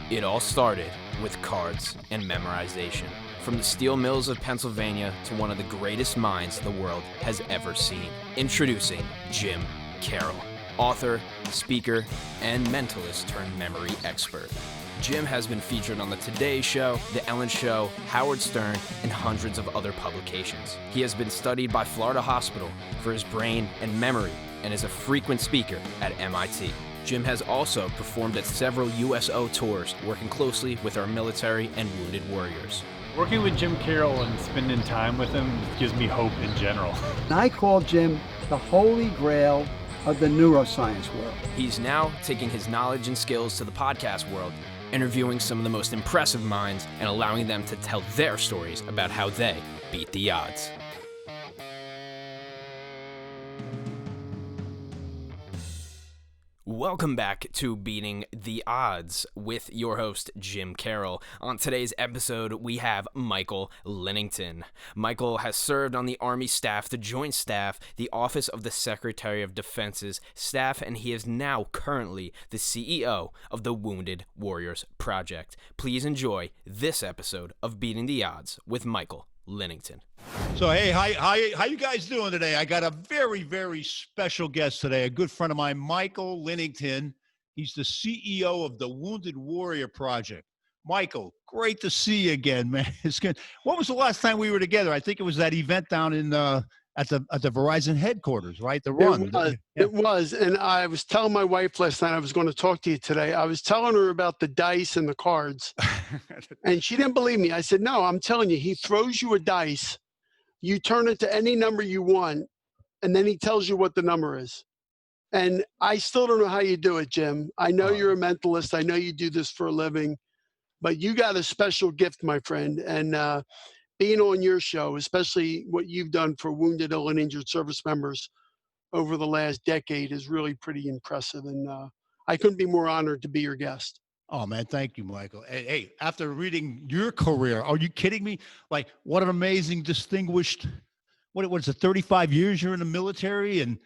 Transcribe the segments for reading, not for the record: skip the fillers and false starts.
It all started with cards and memorization. From the steel mills of Pennsylvania to one of the greatest minds the world has ever seen. Introducing Jim Karol, author, speaker, and mentalist turned memory expert. Jim has been featured on The Today Show, The Ellen Show, Howard Stern, and hundreds of other publications. He has been studied by Florida Hospital for his brain and memory and is a frequent speaker at MIT. Jim has also performed at several USO tours, working closely with our military and wounded warriors. Working with Jim Karol and spending time with him gives me hope in general. I call Jim the holy grail of the neuroscience world. He's now taking his knowledge and skills to the podcast world, interviewing some of the most impressive minds and allowing them to tell their stories about how they beat the odds. Welcome back to Beating the Odds with your host, Jim Karol. On today's episode, we have Michael Linnington. Michael has served on the Army staff, the Joint Staff, the Office of the Secretary of Defense's staff, and he is now currently the CEO of the Wounded Warriors Project. Please enjoy this episode of Beating the Odds with Michael Linnington. So, hey, how you guys doing today? I got a very, very special guest today, a good friend of mine, Michael Linnington. He's the CEO of the Wounded Warrior Project. Michael, great to see you again, man. It's good. When was the last time we were together? I think it was that event down in at the Verizon headquarters, right? The run. It was. And I was telling my wife last night I was going to talk to you today. I was telling her about the dice and the cards, and she didn't believe me. I said, no, I'm telling you, he throws you a dice. You turn it to any number you want, and then he tells you what the number is. And I still don't know how you do it, Jim. I know you're a mentalist. I know you do this for a living, but you got a special gift, my friend. And being on your show, especially what you've done for wounded, ill, and injured service members over the last decade is really pretty impressive. And I couldn't be more honored to be your guest. Oh, man, thank you, Michael. Hey, after reading your career, are you kidding me? Like, what an amazing, distinguished, what is it, 35 years you're in the military? And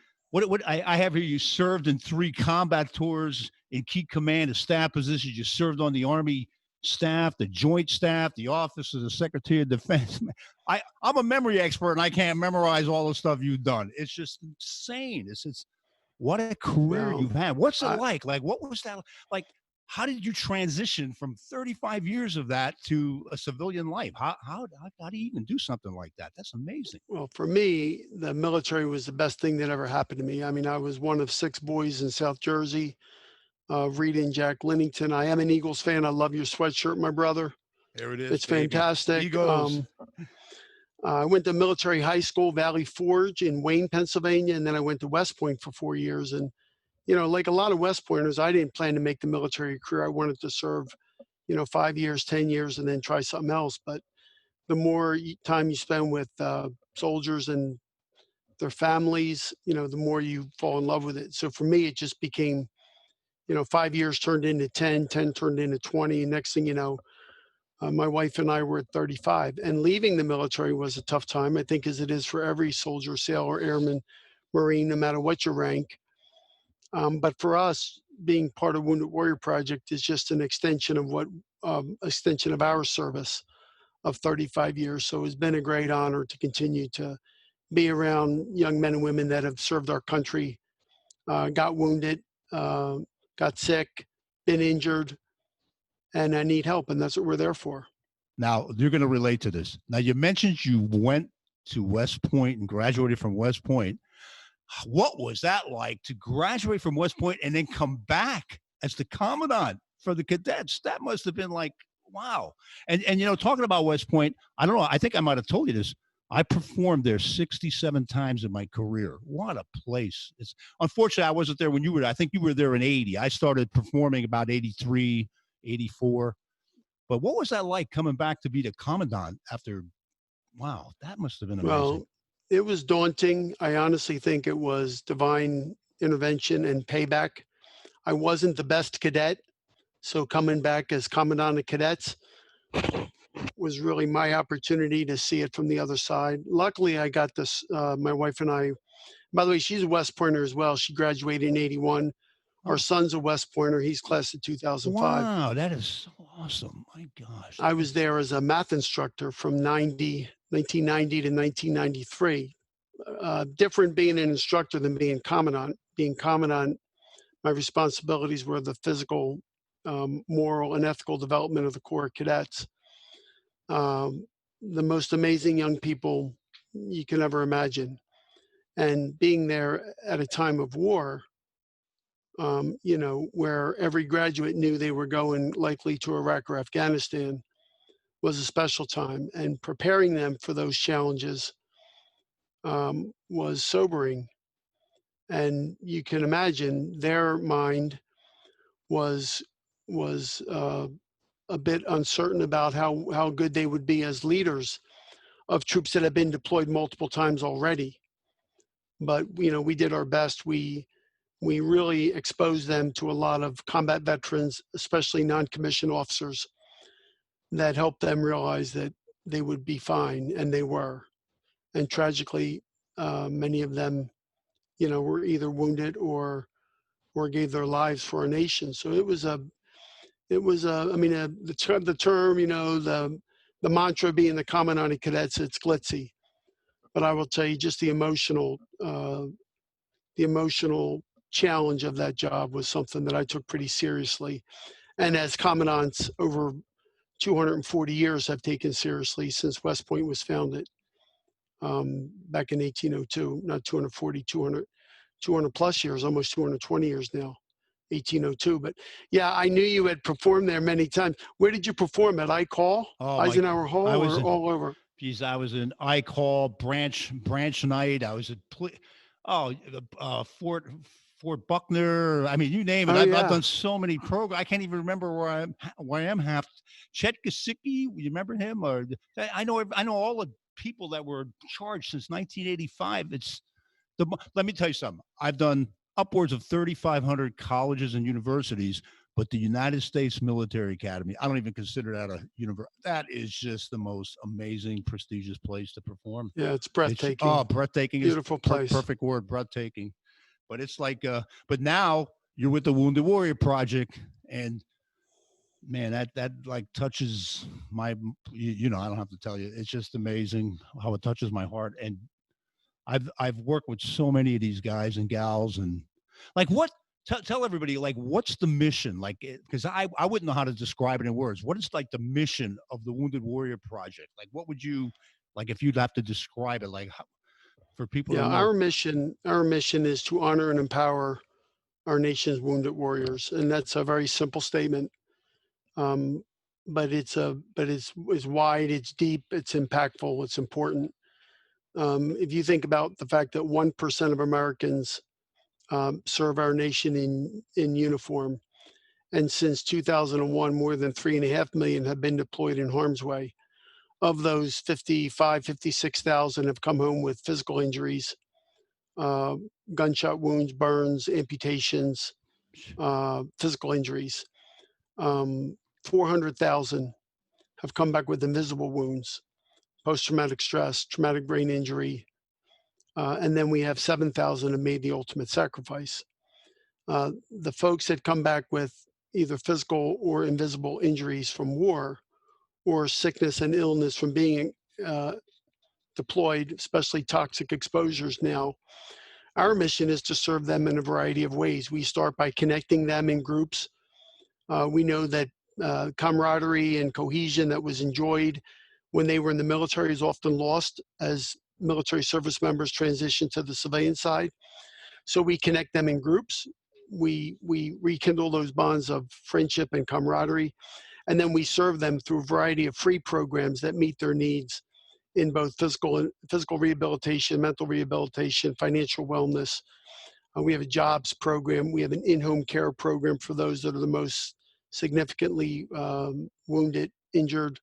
I have here, you served in 3 combat tours in key command and staff positions. You served on the Army staff, the Joint Staff, the Office of the Secretary of Defense. I'm a memory expert, and I can't memorize all the stuff you've done. It's just insane. It's what a career you've had. What's it like? Like, what was that like? How did you transition from 35 years of that to a civilian life? How do you even do something like that? That's amazing. Well, for me, the military was the best thing that ever happened to me. I mean, I was one of 6 boys in South Jersey, Rita and Jack Linnington. I am an Eagles fan. I love your sweatshirt, my brother. There it is. It's fantastic. Eagles. I went to military high school, Valley Forge in Wayne, Pennsylvania, and then I went to West Point for 4 years. And you know, like a lot of West Pointers, I didn't plan to make the military career. I wanted to serve, 5 years, 10 years, and then try something else. But the more time you spend with soldiers and their families, the more you fall in love with it. So for me, it just became, 5 years turned into 10, 10 turned into 20. And next thing you know, my wife and I were at 35. And leaving the military was a tough time, I think, as it is for every soldier, sailor, airman, Marine, no matter what your rank. But for us, being part of Wounded Warrior Project is just an extension of our service of 35 years. So it's been a great honor to continue to be around young men and women that have served our country, got wounded, got sick, been injured, and need help. And that's what we're there for. Now, you're going to relate to this. Now, you mentioned you went to West Point and graduated from West Point. What was that like to graduate from West Point and then come back as the commandant for the cadets? That must have been like, wow. And talking about West Point, I don't know. I think I might have told you this. I performed there 67 times in my career. What a place. Unfortunately, I wasn't there when you were. I think you were there in 80. I started performing about 83, 84. But what was that like coming back to be the commandant after, wow, that must have been amazing. Well, it was daunting. I honestly think it was divine intervention and payback. I wasn't the best cadet, so coming back as commandant of cadets was really my opportunity to see it from the other side. Luckily, I got this, my wife and I, by the way, she's a West Pointer as well. She graduated in 81. Our son's a West Pointer. He's class of 2005. Wow, that is so awesome. My gosh. I was there as a math instructor from 1990 to 1993. Different being an instructor than being commandant. Being commandant, my responsibilities were the physical, moral, and ethical development of the Corps cadets. The most amazing young people you can ever imagine. And being there at a time of war, where every graduate knew they were going likely to Iraq or Afghanistan, was a special time. And preparing them for those challenges was sobering. And you can imagine their mind was a bit uncertain about how good they would be as leaders of troops that have been deployed multiple times already. But we did our best. We really exposed them to a lot of combat veterans, especially non-commissioned officers, that helped them realize that they would be fine, and they were. And tragically, many of them, were either wounded or gave their lives for our nation. So the term, the mantra being the commandant of cadets, it's glitzy. But I will tell you, just the emotional challenge of that job was something that I took pretty seriously. And as commandants over 240 years have taken seriously since West Point was founded back in 1802, not 240, 200 plus years, almost 220 years now, 1802. But yeah, I knew you had performed there many times. Where did you perform at? Eisenhower Hall, or all over? Geez, I was in I Call branch night. I was at Fort Buckner. I mean, you name it. I've done so many programs. I can't even remember where I am half. Chet Kosicki, you remember him? Or I know all the people that were charged since 1985. Let me tell you something. I've done upwards of 3,500 colleges and universities. But the United States Military Academy, I don't even consider that a university. That is just the most amazing, prestigious place to perform. Yeah, it's breathtaking. Breathtaking. Beautiful place. Perfect word, breathtaking. But it's like, but now you're with the Wounded Warrior Project, and man, that like touches my, I don't have to tell you. It's just amazing how it touches my heart. And I've worked with so many of these guys and gals, and like what. Tell everybody, like, what's the mission? Like, because I wouldn't know how to describe it in words. What is like the mission of the Wounded Warrior Project? Like, what would you, like, if you'd have to describe it, like, for people? Yeah, our mission is to honor and empower our nation's wounded warriors, and that's a very simple statement. But it's wide, it's deep, it's impactful, it's important. If you think about the fact that 1% of Americans serve our nation in uniform. And since 2001, more than 3.5 million have been deployed in harm's way. Of those, 56,000 have come home with physical injuries, gunshot wounds, burns, amputations, physical injuries. 400,000 have come back with invisible wounds, post-traumatic stress, traumatic brain injury, and then we have 7,000 have made the ultimate sacrifice. The folks that come back with either physical or invisible injuries from war, or sickness and illness from being deployed, especially toxic exposures now, our mission is to serve them in a variety of ways. We start by connecting them in groups. We know that camaraderie and cohesion that was enjoyed when they were in the military is often lost as military service members transition to the civilian side. So we connect them in groups. We rekindle those bonds of friendship and camaraderie. And then we serve them through a variety of free programs that meet their needs in both physical rehabilitation, mental rehabilitation, financial wellness. We have a jobs program. We have an in-home care program for those that are the most significantly wounded, injured.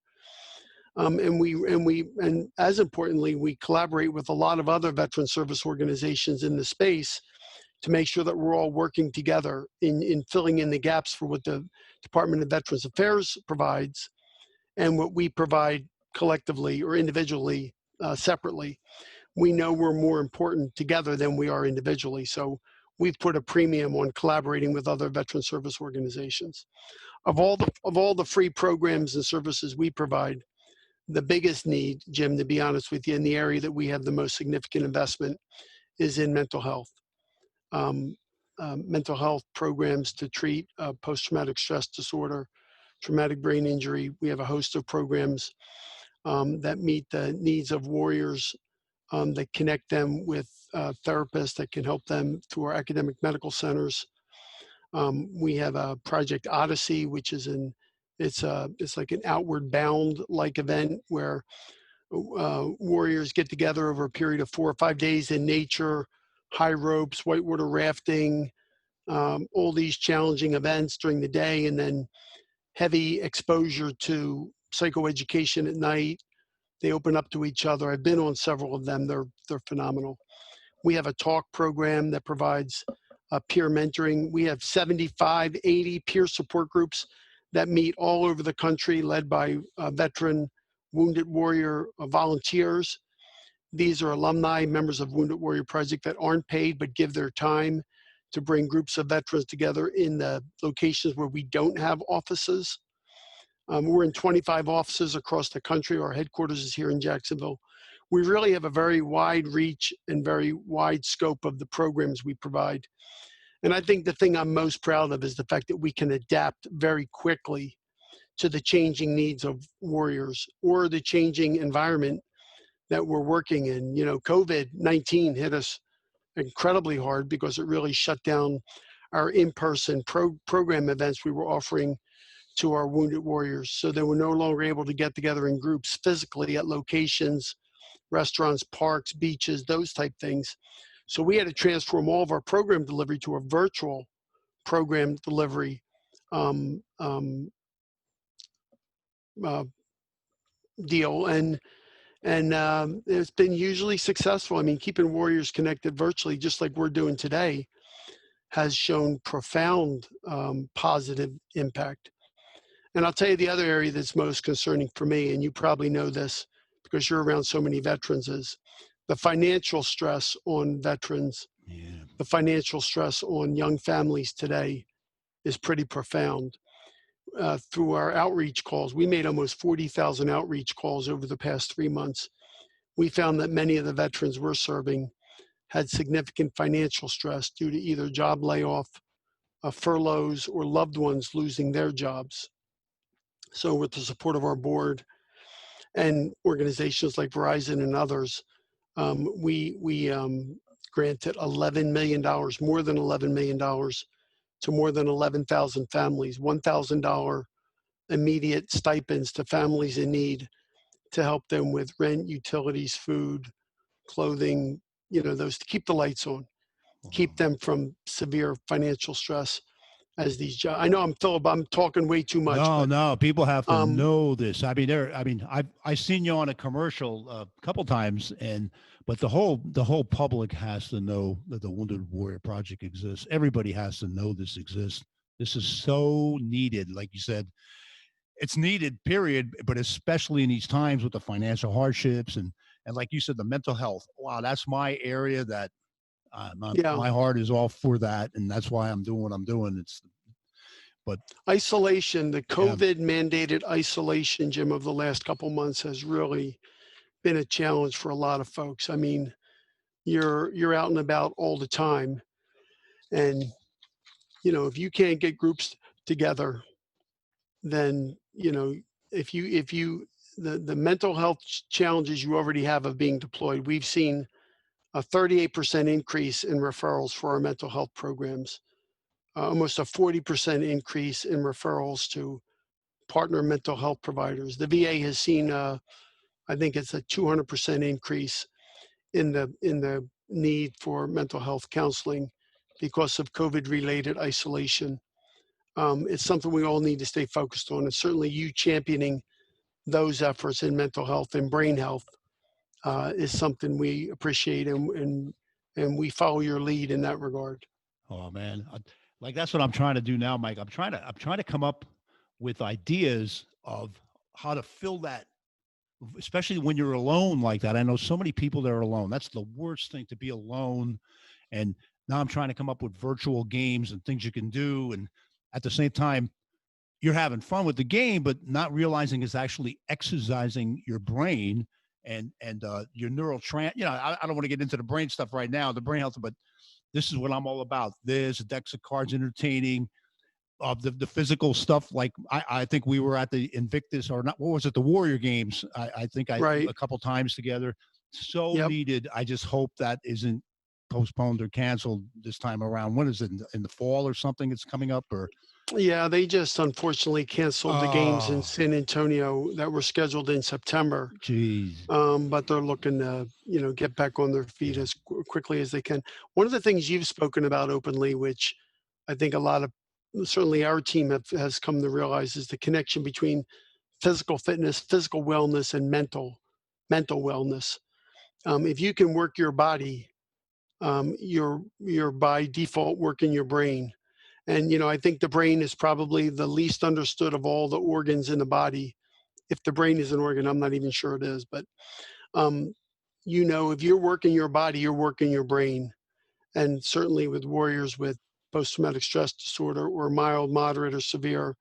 And as importantly, we collaborate with a lot of other veteran service organizations in the space to make sure that we're all working together in filling in the gaps for what the Department of Veterans Affairs provides and what we provide collectively or individually, separately. We know we're more important together than we are individually. So we've put a premium on collaborating with other veteran service organizations. Of all the free programs and services we provide, the biggest need, Jim, to be honest with you, in the area that we have the most significant investment is in mental health. Mental health programs to treat post-traumatic stress disorder, traumatic brain injury. We have a host of programs that meet the needs of warriors, that connect them with therapists that can help them through our academic medical centers. We have a Project Odyssey, which is it's like an outward bound like event where warriors get together over a period of 4 or 5 days in nature, high ropes, whitewater rafting, all these challenging events during the day, and then heavy exposure to psychoeducation at night. They open up to each other. I've been on several of them. They're phenomenal. We have a talk program that provides peer mentoring. We have 75, 80 peer support groups that meet all over the country, led by veteran Wounded Warrior volunteers. These are alumni, members of Wounded Warrior Project that aren't paid but give their time to bring groups of veterans together in the locations where we don't have offices. We're in 25 offices across the country. Our headquarters is here in Jacksonville. We really have a very wide reach and very wide scope of the programs we provide. And I think the thing I'm most proud of is the fact that we can adapt very quickly to the changing needs of warriors or the changing environment that we're working in. You know, COVID-19 hit us incredibly hard because it really shut down our in-person program events we were offering to our wounded warriors. So they were no longer able to get together in groups physically at locations, restaurants, parks, beaches, those type things. So we had to transform all of our program delivery to a virtual program delivery deal. And it's been usually successful. I mean, keeping warriors connected virtually, just like we're doing today, has shown profound positive impact. And I'll tell you the other area that's most concerning for me, and you probably know this because you're around so many veterans, is the financial stress on veterans. Yeah. The financial stress on young families today is pretty profound. Through our outreach calls, we made almost 40,000 outreach calls over the past 3 months. We found that many of the veterans we're serving had significant financial stress due to either job layoff, furloughs, or loved ones losing their jobs. So with the support of our board and organizations like Verizon and others, we granted $11 million, more than $11 million, to more than 11,000 families, $1,000 immediate stipends to families in need to help them with rent, utilities, food, clothing, you know, those to keep the lights on, keep them from severe financial stress as these jobs. I know Philip, I'm talking way too much. No, people have to know this. I mean, I've seen you on a commercial a couple times, but the whole public has to know that the Wounded Warrior Project exists. Everybody has to know this exists. This is so needed. Like you said, it's needed, period, but especially in these times with the financial hardships and like you said, the mental health. Wow, that's my area that my heart is all for that, and that's why I'm doing what I'm doing. But isolation, the COVID mandated isolation, Jim, of the last couple months has really been a challenge for a lot of folks. I mean, you're out and about all the time, and you know, if you can't get groups together, then you know, if you the mental health challenges you already have of being deployed, we've seen a 38% increase in referrals for our mental health programs, almost a 40% increase in referrals to partner mental health providers. The VA has seen, I think it's a 200% increase in the need for mental health counseling because of COVID-related isolation. It's something we all need to stay focused on, and certainly you championing those efforts in mental health and brain health is something we appreciate, and we follow your lead in that regard. Oh man, like that's what I'm trying to do now, Mike. I'm trying to come up with ideas of how to fill that, especially when you're alone like that. I know so many people that are alone. That's the worst thing, to be alone. And Now I'm trying to come up with virtual games and things you can do. And at the same time, you're having fun with the game, but not realizing it's actually exercising your brain and your neural I don't want to get into the brain stuff right now, the brain health, but this is what I'm all about. This decks of cards, entertaining, the physical stuff. Like I think we were at the Invictus, or not, what was it? The Warrior Games. I think Right. a couple times together. So Yep. needed. I just hope that isn't postponed or canceled this time around. When is it, in the fall or something? It's coming up, or Yeah, they just unfortunately canceled the games in oh, San Antonio that were scheduled in September. geez. But they're looking to, get back on their feet as quickly as they can. One of the things you've spoken about openly, which I think a lot of, certainly our team has come to realize, is the connection between physical fitness, physical wellness, and mental wellness. If you can work your body, you're by default working your brain. And, I think the brain is probably the least understood of all the organs in the body. If the brain is an organ, I'm not even sure it is, but, if you're working your body, you're working your brain. And certainly with warriors with post-traumatic stress disorder or mild, moderate, or severe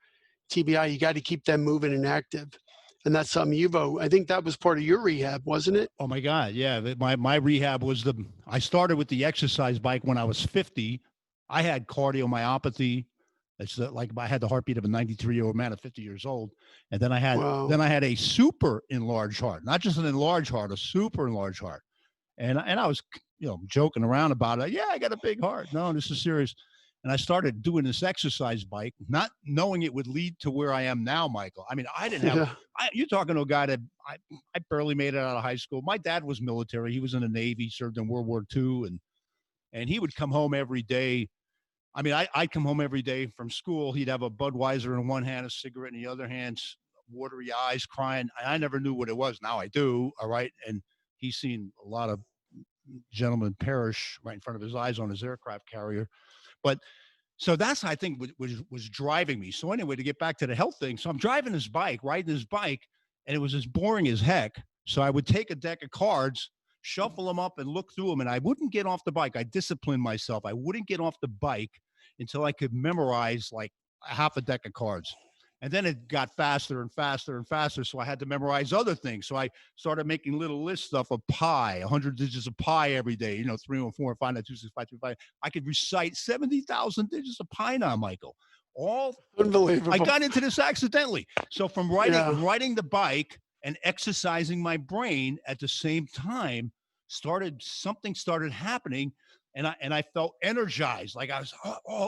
TBI, you got to keep them moving and active. And that's something I think that was part of your rehab, wasn't it? Oh my God. Yeah. My rehab was I started with the exercise bike when I was 50. I had cardiomyopathy. It's like I had the heartbeat of a 93-year-old man at 50 years old. And then I had Wow. a super enlarged heart, not just an enlarged heart, a super enlarged heart. And I was, joking around about it. Yeah, I got a big heart. No, this is serious. And I started doing this exercise bike, not knowing it would lead to where I am now, Michael. I mean, I didn't have, Yeah. you're talking to a guy that I barely made it out of high school. My dad was military. He was in the Navy, served in World War II. And he would come home every day. I mean, I'd come home every day from school. He'd have a Budweiser in one hand, a cigarette in the other hand, watery eyes, crying. I never knew what it was. Now I do. All right. And he's seen a lot of gentlemen perish right in front of his eyes on his aircraft carrier. But so that's, I think, what was driving me. So anyway, to get back to the health thing. So I'm driving this bike, riding this bike, and it was as boring as heck. So I would take a deck of cards, shuffle them up and look through them. And I wouldn't get off the bike. I disciplined myself. I wouldn't get off the bike until I could memorize like half a deck of cards. And then it got faster and faster and faster. So I had to memorize other things. So I started making little lists of pi, 100 digits of pi every day, 3, 1, 4, 5, 9, 2, 6, 5, 2, 5. I could recite 70,000 digits of pi now, Michael. Unbelievable. I got into this accidentally. So from riding the bike and exercising my brain at the same time, something started happening. And I felt energized. Like I was,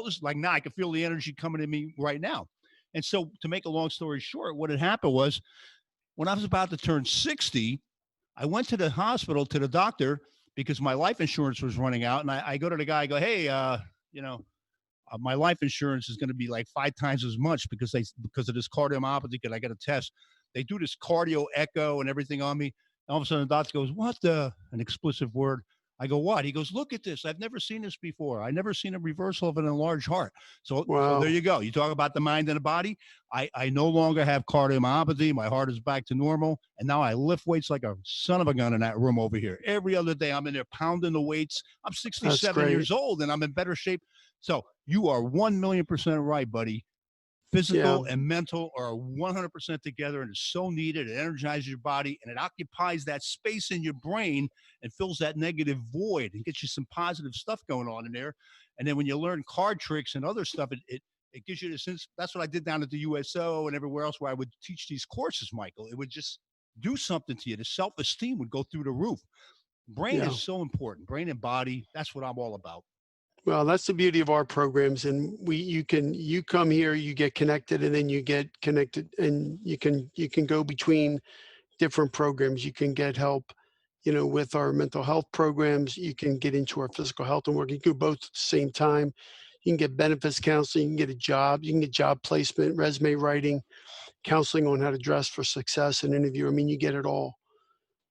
this, like now I can feel the energy coming to me right now. And so to make a long story short, what had happened was when I was about to turn 60, I went to the hospital, to the doctor, because my life insurance was running out. And I go to the guy, I go, hey, my life insurance is going to be like 5 times as much because of this cardiomyopathy. Could I get a test? They do this cardio echo and everything on me. And all of a sudden the doctor goes, an explicit word. I go, what? He goes, look at this. I've never seen this before. I've never seen a reversal of an enlarged heart. So there you go. You talk about the mind and the body. I no longer have cardiomyopathy. My heart is back to normal. And now I lift weights like a son of a gun in that room over here. Every other day I'm in there pounding the weights. I'm 67 years old and I'm in better shape. So you are 1,000,000% right, buddy. Physical and mental are 100% together, and it's so needed. It energizes your body, and it occupies that space in your brain and fills that negative void and gets you some positive stuff going on in there. And then when you learn card tricks and other stuff, it gives you the sense. That's what I did down at the USO and everywhere else where I would teach these courses, Michael. It would just do something to you. The self-esteem would go through the roof. Brain is so important. Brain and body, that's what I'm all about. Well, that's the beauty of our programs. And you come here, you get connected, and then you get connected, and you can go between different programs. You can get help, with our mental health programs. You can get into our physical health and work. You can do both at the same time. You can get benefits counseling. You can get a job. You can get job placement, resume writing, counseling on how to dress for success and interview. I mean, you get it all.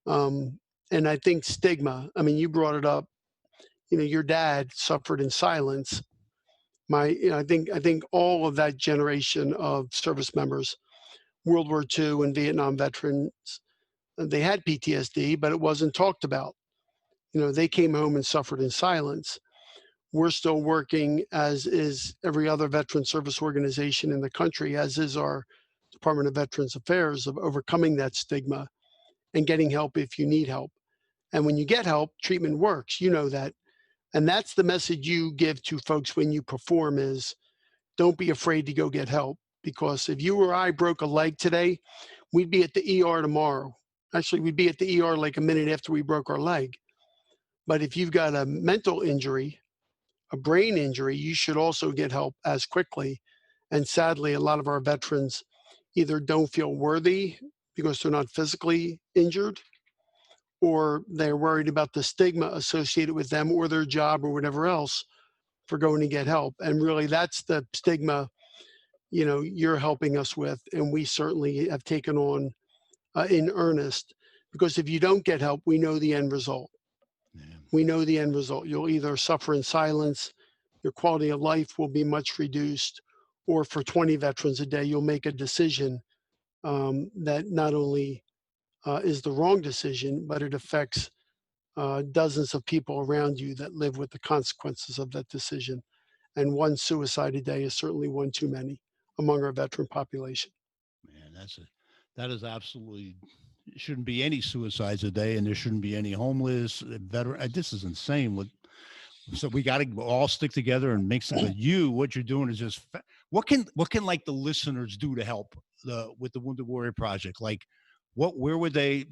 And I think stigma, you brought it up. Your dad suffered in silence. I think all of that generation of service members, World War II and Vietnam veterans, they had PTSD, but it wasn't talked about. They came home and suffered in silence. we're still working, as is every other veteran service organization in the country, as is our Department of Veterans Affairs, of overcoming that stigma and getting help if you need help. And when you get help, treatment works. You know that. And that's the message you give to folks when you perform is, don't be afraid to go get help. Because if you or I broke a leg today, we'd be at the ER tomorrow. Actually, we'd be at the ER like a minute after we broke our leg. But if you've got a mental injury, a brain injury, you should also get help as quickly. And sadly, a lot of our veterans either don't feel worthy because they're not physically injured, or they're worried about the stigma associated with them or their job or whatever else for going to get help. And really, that's the stigma, you're helping us with. And we certainly have taken on in earnest, because if you don't get help, we know the end result. Yeah. We know the end result. You'll either suffer in silence, your quality of life will be much reduced, or for 20 veterans a day, you'll make a decision that not only is the wrong decision, but it affects dozens of people around you that live with the consequences of that decision. And one suicide a day is certainly one too many among our veteran population. Man, that is absolutely, shouldn't be any suicides a day, and there shouldn't be any homeless veteran. This is insane. So we got to all stick together and make something. What you're doing is just, what can like the listeners do to help with the Wounded Warrior Project? Like, where would they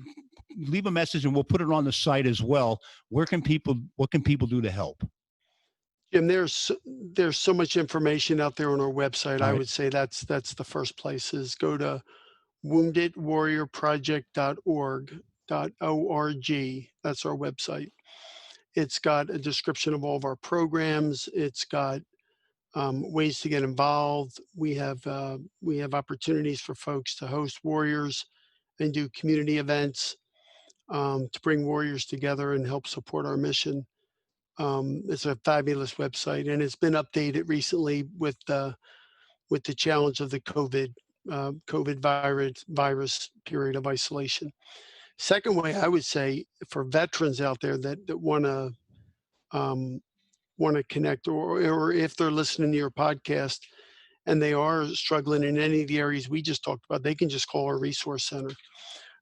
leave a message, and we'll put it on the site as well. What can people do to help? Jim, there's so much information out there on our website. Right. I would say that's the first place, is go to woundedwarriorproject.org. That's our website. It's got a description of all of our programs. It's got ways to get involved. We have opportunities for folks to host warriors and do community events to bring warriors together and help support our mission. It's a fabulous website, and it's been updated recently with the challenge of the COVID virus period of isolation. Second way, I would say, for veterans out there that want to connect, or if they're listening to your podcast and they are struggling in any of the areas we just talked about, they can just call our resource center.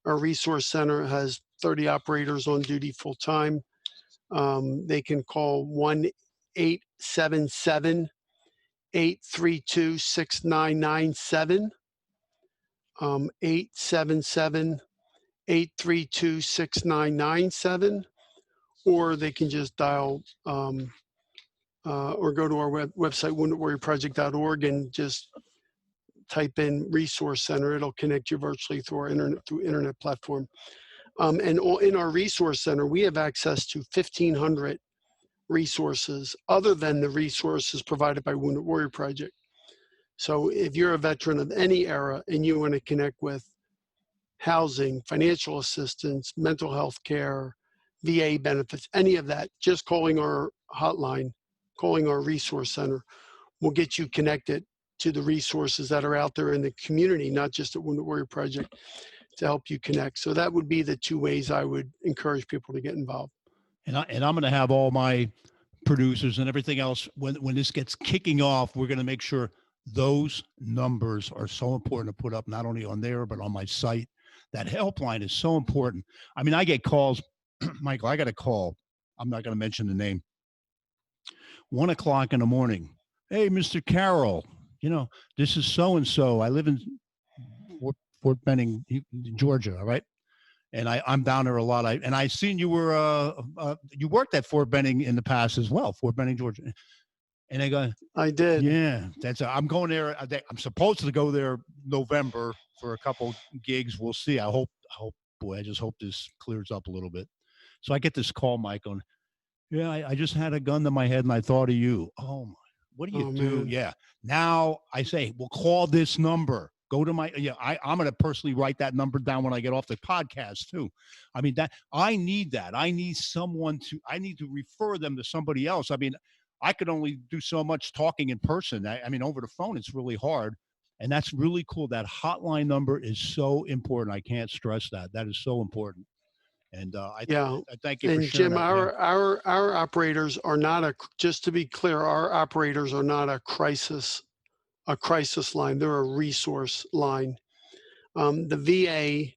Our resource center has 30 operators on duty full time. They can call 1-877-832-6997, 877-832-6997, or they can just dial or go to our website, woundedwarriorproject.org, and just type in resource center. It'll connect you virtually through our internet platform. And in our resource center, we have access to 1,500 resources other than the resources provided by Wounded Warrior Project. So if you're a veteran of any era and you want to connect with housing, financial assistance, mental health care, VA benefits, any of that, just calling our hotline, calling our resource center will get you connected to the resources that are out there in the community, not just at Wounded Warrior Project, to help you connect. So that would be the two ways I would encourage people to get involved. And I'm going to have all my producers and everything else, when this gets kicking off, we're going to make sure those numbers are so important to put up, not only on there, but on my site. That helpline is so important. I mean, I get calls, Michael, I got a call. I'm not going to mention the name. 1 o'clock in the morning. Hey, Mr. Karol, this is so-and-so. I live in Fort Benning, Georgia. All right. And I'm down there a lot. I seen you were, you worked at Fort Benning in the past as well, Fort Benning, Georgia. And I go, I did. Yeah, I'm going there. I'm supposed to go there November for a couple gigs. We'll see. I just hope this clears up a little bit. So I get this call, Michael. Yeah, I just had a gun to my head and I thought of you. Oh my, what do you do? Man. Yeah. Now I say, well, call this number. Go to I'm going to personally write that number down when I get off the podcast too. I mean, I need that. I need to refer them to somebody else. I mean, I could only do so much talking in person. I mean, over the phone, it's really hard. And that's really cool. That hotline number is so important. I can't stress that. That is so important. And Yeah. I thank you for And sharing Jim, that. our operators are not just to be clear, our operators are not a crisis line. They're a resource line. The VA,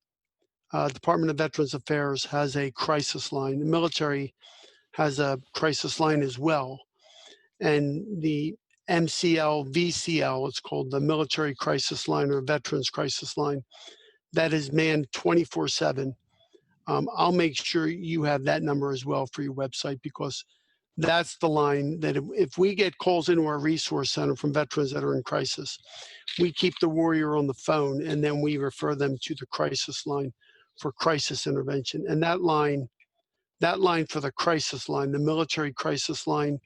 Department of Veterans Affairs, has a crisis line. The military has a crisis line as well. And the MCL, VCL, it's called the Military Crisis Line or Veterans Crisis Line, that is manned 24/7. I'll make sure you have that number as well for your website, because that's the line that if we get calls into our resource center from veterans that are in crisis, we keep the warrior on the phone and then we refer them to the crisis line for crisis intervention. And that line for the crisis line, the military crisis line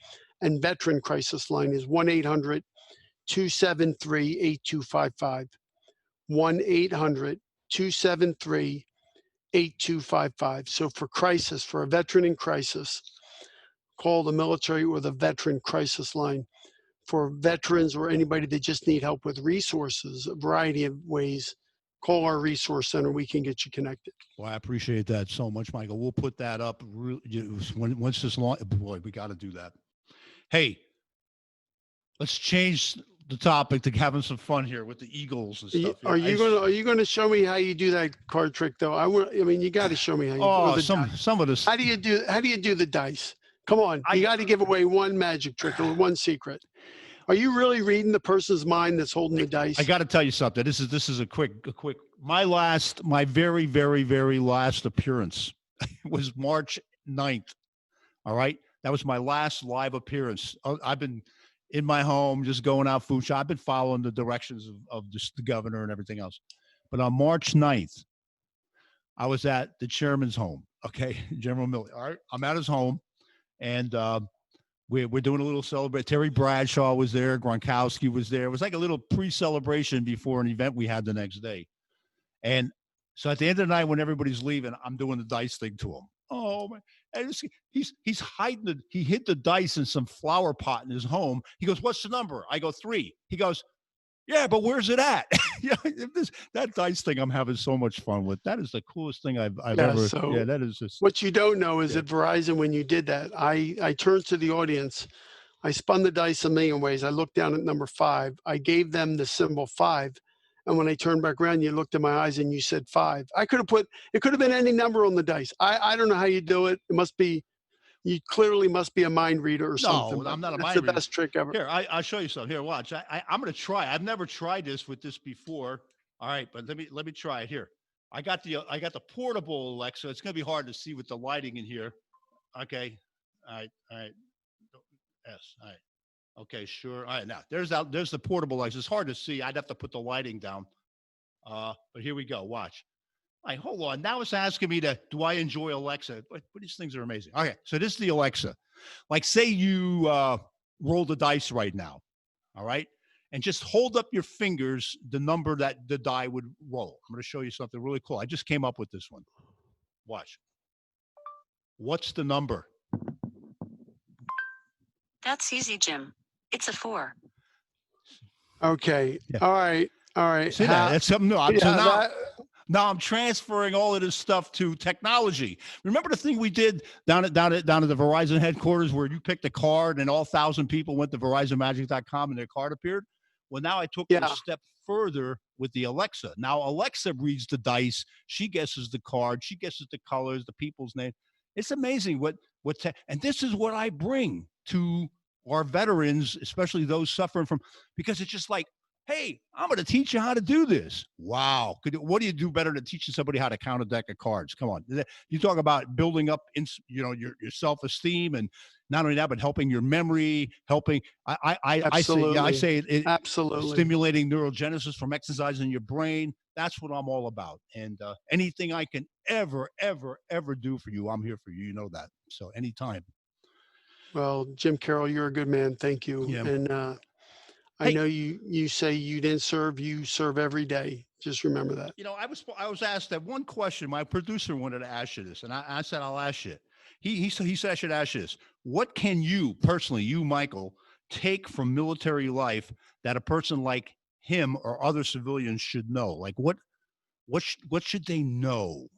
and veteran crisis line, is 1-800-273-8255. 1-800-273-8255. So for crisis, for a veteran in crisis, call the military or the veteran crisis line. For veterans or anybody that just need help with resources, a variety of ways, call our resource center. We can get you connected. Well, I appreciate that so much, Michael. We'll put that up once this long. Boy, we got to do that. Hey, let's change the topic to having some fun here with the Eagles and stuff. Are you going to show me how you do that card trick though? I mean, you got to show me how you do some of this. How do you do the dice? Come on, you got to give away one magic trick or one secret. Are you really reading the person's mind that's holding the dice? I got to tell you something. This is a quick. My very, very, very last appearance was March 9th. All right. That was my last live appearance. I've been in my home, just going out food shop. I've been following the directions of the governor and everything else. But on March 9th, I was at the chairman's home. Okay. General Milley. All right. I'm at his home. And we're doing a little celebration. Terry Bradshaw was there. Gronkowski was there. It was like a little pre-celebration before an event we had the next day. And so at the end of the night, when everybody's leaving, I'm doing the dice thing to him. Oh, man. And he's hiding he hid the dice in some flower pot in his home. He goes, "What's the number?" I go, 3. He goes, "Yeah, but where's it at?" That dice thing I'm having so much fun with. That is the coolest thing I've ever. So yeah, that is just. What you don't know is at Verizon, when you did that, I turned to the audience. I spun the dice a million ways. I looked down at number 5. I gave them the symbol 5. And when I turned back around, you looked in my eyes and you said 5. It could have been any number on the dice. I don't know how you do it. You clearly must be a mind reader or something. No, I'm not a mind reader. That's the best trick ever. Here, I'll show you something. Here, watch. I'm going to try. I've never tried this before. All right, but let me try it here. I got the portable Alexa. It's going to be hard to see with the lighting in here. Okay. All right. Yes. All right. Okay, sure. All right, now there's the portable Alexa. It's hard to see. I'd have to put the lighting down. But here we go. Watch. All right, hold on. Now it's asking me do I enjoy Alexa? But these things are amazing. Okay, so this is the Alexa. Like, say you roll the dice right now, all right? And just hold up your fingers the number that the die would roll. I'm going to show you something really cool. I just came up with this one. Watch. What's the number? That's easy, Jim. It's a 4. Okay. Yeah. All right. See that? That's something new. Now I'm transferring all of this stuff to technology. Remember the thing we did down at the Verizon headquarters where you picked a card and all 1,000 people went to VerizonMagic.com and their card appeared? Well, now I took it a step further with the Alexa. Now Alexa reads the dice. She guesses the card. She guesses the colors, the people's name. It's amazing and this is what I bring to our veterans, especially those suffering from, because it's just like, hey, I'm going to teach you how to do this. Wow. What do you do better than teaching somebody how to count a deck of cards? Come on. You talk about building up, your self-esteem, and not only that, but helping your memory, I say it absolutely stimulating neurogenesis from exercising your brain. That's what I'm all about. And anything I can ever do for you, I'm here for you. You know that. So anytime. Well, Jim Karol, you're a good man. Thank you. Yeah. And I know you say you didn't serve, you serve every day. Just remember that. I was asked that one question. My producer wanted to ask you this, and I said, I'll ask you. He said I should ask you this. What can you personally, you, Michael, take from military life that a person like him or other civilians should know? Like what should they know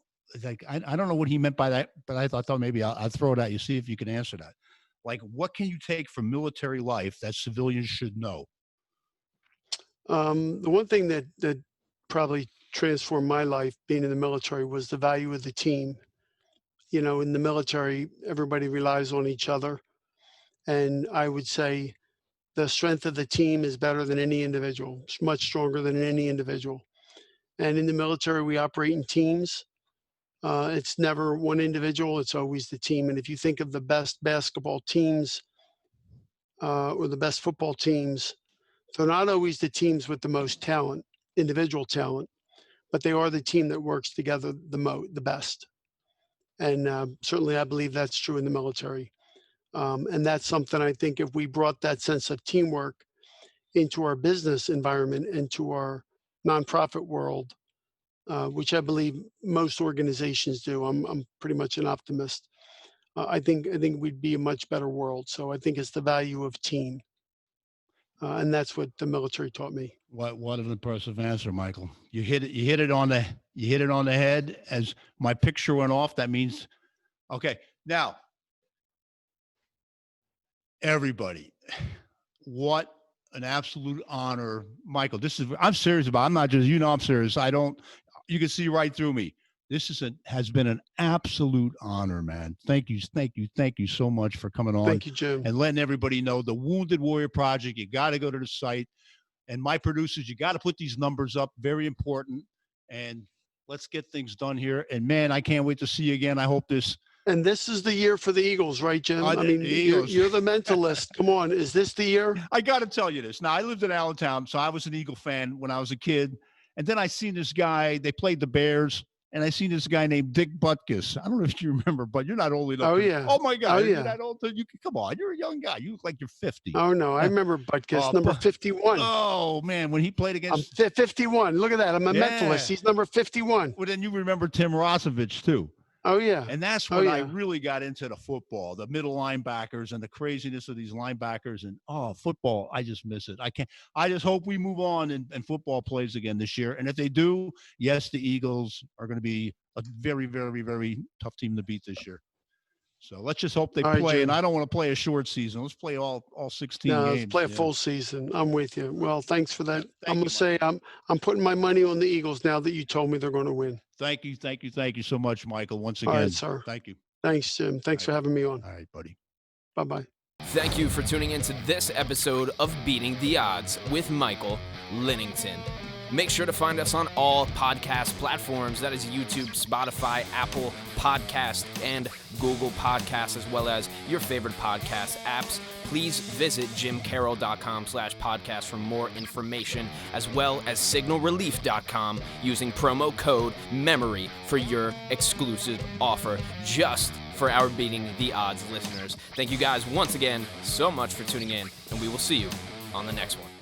like, I don't know what he meant by that, but I thought maybe I'll throw it at you, see if you can answer that. Like, what can you take from military life that civilians should know? The one thing that probably transformed my life being in the military was the value of the team. You know, in the military, everybody relies on each other. And I would say the strength of the team is better than any individual. It's much stronger than any individual. And in the military, we operate in teams. It's never one individual, it's always the team. And if you think of the best basketball teams or the best football teams, they're not always the teams with the most talent, individual talent, but they are the team that works together the best. And certainly I believe that's true in the military. And that's something I think if we brought that sense of teamwork into our business environment, into our nonprofit world, which I believe most organizations do. I'm pretty much an optimist. I think we'd be a much better world. So I think it's the value of team, and that's what the military taught me. What an impressive answer, Michael. You hit it on the head. As my picture went off, that means okay. Now, everybody, what an absolute honor, Michael. I'm serious about. I'm not just I'm serious. You can see right through me. This has been an absolute honor, man. Thank you so much for coming on. Thank you, Jim, and letting everybody know the Wounded Warrior Project. You got to go to the site, and my producers, you got to put these numbers up. Very important, and let's get things done here. And man, I can't wait to see you again. I hope this. And this is the year for the Eagles, right, Jim? I mean, you're the mentalist. Come on, is this the year? I got to tell you this. Now, I lived in Allentown, so I was an Eagle fan when I was a kid. And then I seen this guy, they played the Bears, and I seen this guy named Dick Butkus. I don't know if you remember, but you're not old enough. Oh, yeah. Oh, my God. Oh, You're yeah. not old. Come on. You're a young guy. You look like you're 50. Oh, no. I remember Butkus, number 51. Oh, man. When he played against. I'm 51. Look at that. I'm a mentalist. He's number 51. Well, then you remember Tim Rosevich, too. Oh, yeah. And that's when I really got into the football, the middle linebackers and the craziness of these linebackers. And, football, I just miss it. I just hope we move on and football plays again this year. And if they do, yes, the Eagles are going to be a very, very, very tough team to beat this year. So let's just hope they play. Right, and I don't want to play a short season. Let's play all 16 games. Let's play a full season. I'm with you. Well, thanks for that. I'm going to say I'm putting my money on the Eagles now that you told me they're going to win. Thank you so much, Michael. Once again, all right, sir. Thank you. Thanks, Jim. Thanks for having me on. All right, buddy. Bye-bye. Thank you for tuning into this episode of Beating the Odds with Michael Linnington. Make sure to find us on all podcast platforms. That is YouTube, Spotify, Apple Podcast, and Google Podcasts, as well as your favorite podcast apps. Please visit jimkarol.com/podcast for more information, as well as signalrelief.com using promo code MEMORY for your exclusive offer just for our Beating the Odds listeners. Thank you guys once again so much for tuning in, and we will see you on the next one.